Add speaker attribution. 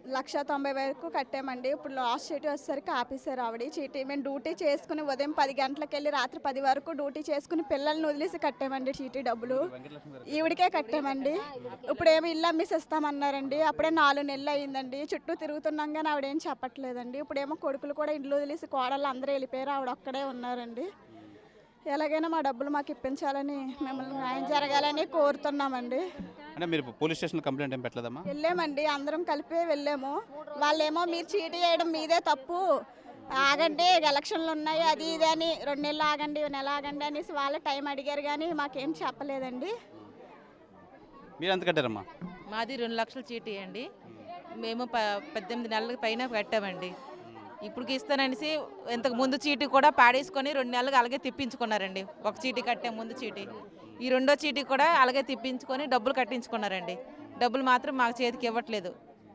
Speaker 1: 1,90,000 వరకు కట్టామండి. ఇప్పుడు లాస్ట్ చీటీ వచ్చేసరికి ఆపేశారు ఆవిడ చీటీ. మేము డ్యూటీ చేసుకుని ఉదయం 10 గంటలకు వెళ్ళి రాత్రి 10 వరకు డ్యూటీ చేసుకుని పిల్లల్ని వదిలేసి కట్టామండి చీటీ డబ్బులు. ఈవిడికే కట్టామండి. ఇప్పుడేమో ఇల్లు అమ్మేసిస్తామన్నారండి. అప్పుడే 4 నెలలు అయ్యిందండి. చుట్టూ తిరుగుతున్నాం కానీ ఆవిడేం చెప్పట్లేదండి. ఇప్పుడేమో కొడుకులు కూడా ఇల్లు వదిలేసి కోడళ్ళు అందరూ వెళ్ళిపోయారు. ఆవిడ ఒక్కడే ఉన్నారండి. ఎలాగైనా మా డబ్బులు మాకు ఇప్పించాలని మిమ్మల్ని న్యాయం జరగాలని కోరుతున్నామండి.
Speaker 2: అంటే మీరు పోలీస్ స్టేషన్ కంప్లైంట్ ఏం పెట్టలేదమ్మా?
Speaker 1: వెళ్ళామండి, అందరం కలిపి వెళ్ళాము. వాళ్ళేమో మీరు చీటీ వేయడం మీదే తప్పు, ఆగండి ఎలక్షన్లు ఉన్నాయి అది ఇది అని 2 నెలలు ఆగండి నెల ఆగండి అనేసి వాళ్ళ టైం అడిగారు కానీ మాకేం చెప్పలేదండి.
Speaker 2: మీరు ఎంత కట్టారమ్మా?
Speaker 3: మాది 2 లక్షల చీటీ అండి. మేము 18 నెలల పైన కట్టామండి. ఇప్పుడు ఇస్తాననేసి ఇంతకు ముందు చీటీ కూడా పాడేసుకొని 2 నెలలకు అలాగే తిప్పించుకున్నారండి. ఒక చీటీ కట్టే ముందు చీటీ, ఈ రెండో చీటీ కూడా అలాగే తిప్పించుకొని డబ్బులు కట్టించుకున్నారండి. డబ్బులు మాత్రం మాకు చేతికి ఇవ్వట్లేదు.